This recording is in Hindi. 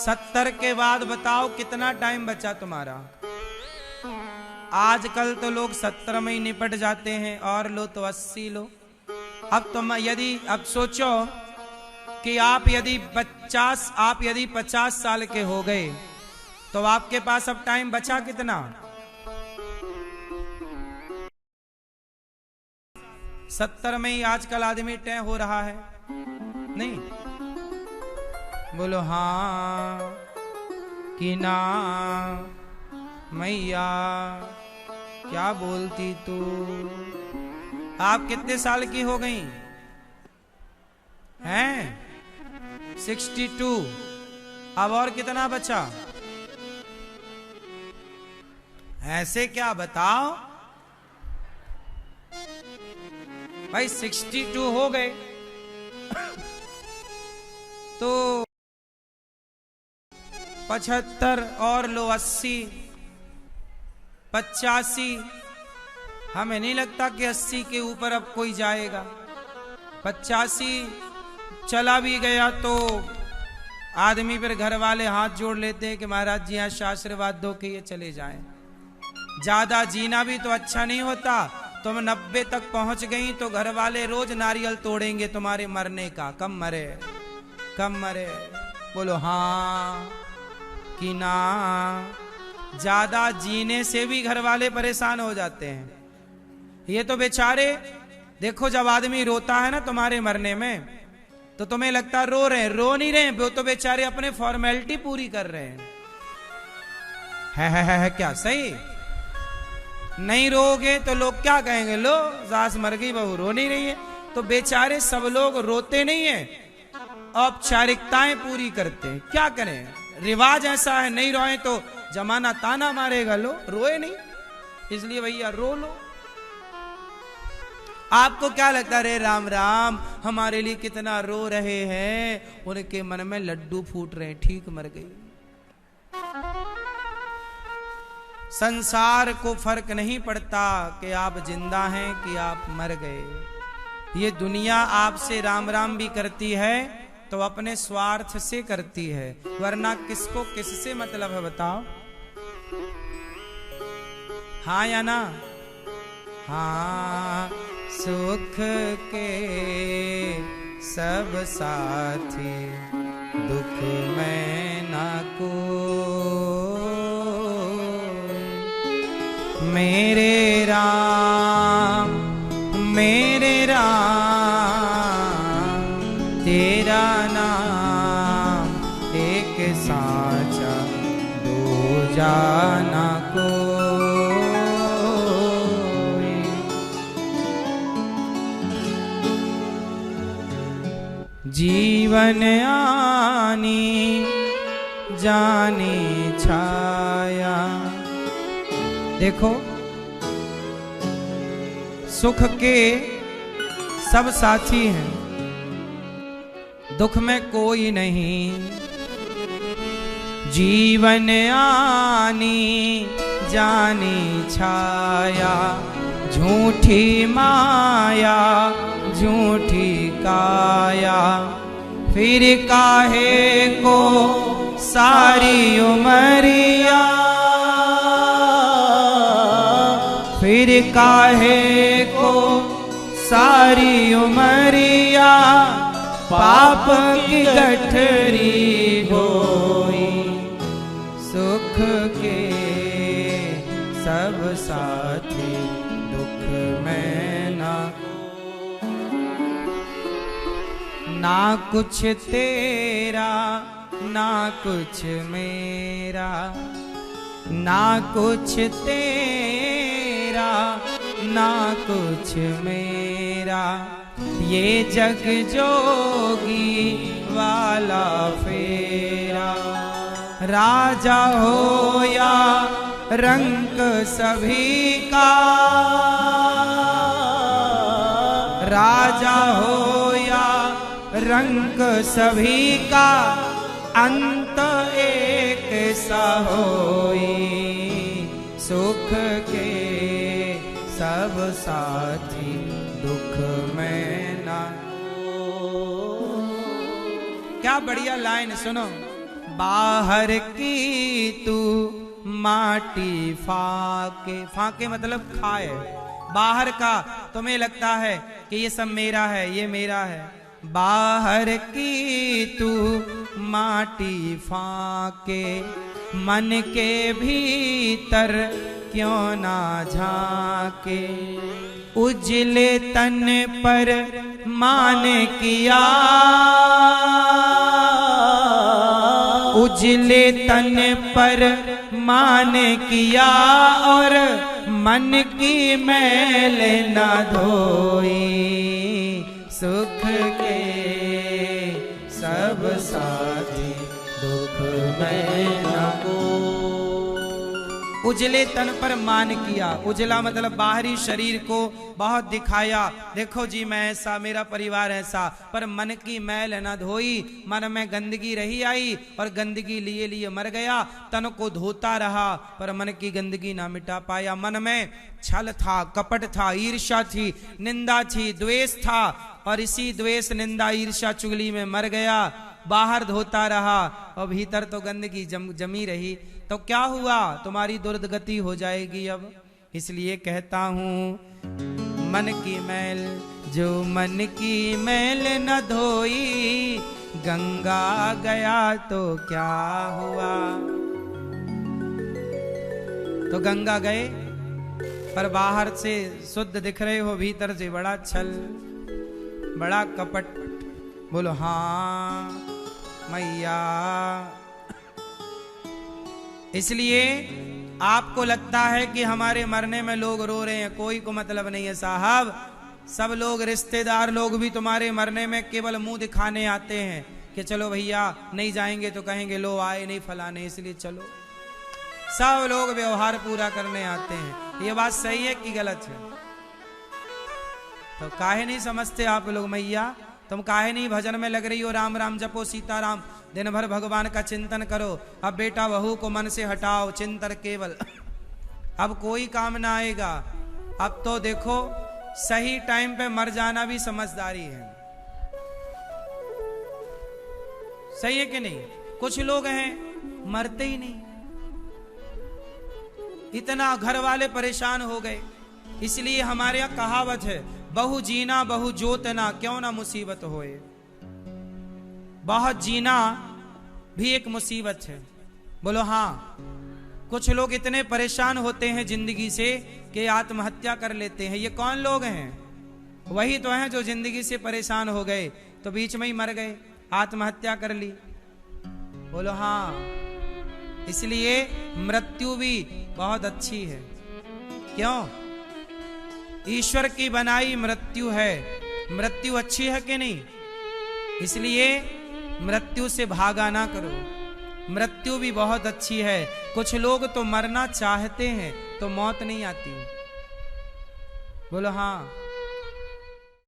70 के बाद बताओ कितना टाइम बचा तुम्हारा। आजकल तो लोग 70 में ही निपट जाते हैं, और लो तो 80 लो। अब तुम अब सोचो कि आप यदि 50 साल के हो गए तो आपके पास अब टाइम बचा कितना? 70 में ही आजकल आदमी तय हो रहा है। नहीं बोलो हाँ कि ना मैया, क्या बोलती तू? आप कितने साल की हो गई हैं? 62। अब और कितना बचा? ऐसे क्या बताओ भाई, 62 हो गए तो 75 और लो 80, 85। हमें नहीं लगता कि 80 के ऊपर अब कोई जाएगा। 85 चला भी गया तो आदमी फिर घर वाले हाथ जोड़ लेते हैं कि महाराज जी आशीर्वाद दो कि ये चले जाएं। ज्यादा जीना भी तो अच्छा नहीं होता। तुम 90 तक पहुंच गई तो घर वाले रोज नारियल तोड़ेंगे तुम्हारे मरने का। कम मरे कम मरे, बोलो हाँ कि ना। ज्यादा जीने से भी घर वाले परेशान हो जाते हैं। ये तो बेचारे देखो, जब आदमी रोता है ना तुम्हारे मरने में तो तुम्हें लगता रो रहे हैं, रो नहीं रहे, वो तो बेचारे अपने फॉर्मेलिटी पूरी कर रहे हैं। है क्या सही? नहीं रोगे तो लोग क्या कहेंगे? लो सास मर गई, बहू रो नहीं रही है। तो बेचारे सब लोग रोते नहीं है, औपचारिकताएं पूरी करते हैं। क्या करें, रिवाज ऐसा है, नहीं रोए तो जमाना ताना मारेगा। लो रोए नहीं, इसलिए भैया रो लो। आपको क्या लगता है? रे राम राम, हमारे लिए कितना रो रहे हैं, उनके मन में लड्डू फूट रहे हैं, ठीक मर गई। संसार को फर्क नहीं पड़ता कि आप जिंदा हैं कि आप मर गए। ये दुनिया आपसे राम राम भी करती है तो अपने स्वार्थ से करती है, वरना किसको किससे मतलब है बताओ? हाँ या ना? हाँ, सुख के सब साथी, दुख में ना कोई। मेरे राम तेरा नाम एक साचा, दो जाना कोई। जीवन आनी जानी छाया। देखो, सुख के सब साथी हैं, दुख में कोई नहीं। जीवन आनी जानी छाया, झूठी माया झूठी काया। फिर काहे को सारी उमरिया, फिर काहे को सारी उमरिया, पाप की गठरी ढोई। सुख के सब साथी, दुख में ना कुछ तेरा ना कुछ मेरा, ना कुछ तेरा ना कुछ मेरा। ये जग जोगी वाला फेरा। राजा हो या रंक सभी का, राजा हो या रंक सभी का, अंत एक सा होई। सुख के सब साथी, दुख में ना। क्या बढ़िया लाइन सुनो, बाहर की तू माटी फाके, फाके मतलब खाए, बाहर का तुम्हें लगता है कि ये सब मेरा है, ये मेरा है, बाहर की तू माटी फाके, मन के भीतर क्यों ना झाके, उजले तन पर मान किया, उजले तन पर मान किया, और मन की मैल न धोई, सुख के सब साथी दुख में न को। उजले तन पर मान किया, उजला मतलब बाहरी शरीर को बहुत दिखाया, देखो जी मैं ऐसा, मेरा परिवार ऐसा, पर मन की मैल न धोई, मन में गंदगी रही आई और गंदगी लिए लिए मर गया, तन को धोता रहा पर मन की गंदगी ना मिटा पाया, मन में छल था, कपट था, ईर्ष्या थी, निंदा थी, द्वेष था, और इसी द्वेष निंदा ईर्ष्या चुगली में मर गया, बाहर धोता रहा और भीतर तो गंदगी जमी रही, तो क्या हुआ, तुम्हारी दुर्गति हो जाएगी अब। इसलिए कहता हूं मन की मैल, जो मन की मैल न धोई, गंगा गया तो क्या हुआ। तो गंगा गए पर बाहर से शुद्ध दिख रहे हो, भीतर से बड़ा छल, बड़ा कपट। बोलो हाँ मैया। इसलिए आपको लगता है कि हमारे मरने में लोग रो रहे हैं, कोई को मतलब नहीं है साहब, सब लोग रिश्तेदार लोग भी तुम्हारे मरने में केवल मुंह दिखाने आते हैं कि चलो भैया, नहीं जाएंगे तो कहेंगे लो आए नहीं फलाने, इसलिए चलो। सब लोग व्यवहार पूरा करने आते हैं। ये बात सही है कि गलत है? तो काहे नहीं समझते आप लोग मैया? तुम काहे नहीं भजन में लग रही हो, राम राम जपो सीताराम, दिन भर भगवान का चिंतन करो, अब बेटा बहू को मन से हटाओ, चिंतन केवल, अब कोई काम ना आएगा। अब तो देखो सही टाइम पे मर जाना भी समझदारी है, सही है कि नहीं? कुछ लोग हैं मरते ही नहीं, इतना घर वाले परेशान हो गए। इसलिए हमारे यहाँ कहावत है, बहु जीना बहु जोतना, क्यों ना मुसीबत होए। बहुत जीना भी एक मुसीबत है। बोलो हाँ। कुछ लोग इतने परेशान होते हैं जिंदगी से कि आत्महत्या कर लेते हैं। ये कौन लोग हैं? वही तो हैं जो जिंदगी से परेशान हो गए तो बीच में ही मर गए, आत्महत्या कर ली। बोलो हाँ। इसलिए मृत्यु भी बहुत अच्छी है। क्यों? ईश्वर की बनाई मृत्यु है। मृत्यु अच्छी है कि नहीं? इसलिए मृत्यु से भागा ना करो, मृत्यु भी बहुत अच्छी है। कुछ लोग तो मरना चाहते हैं तो मौत नहीं आती। बोलो हाँ।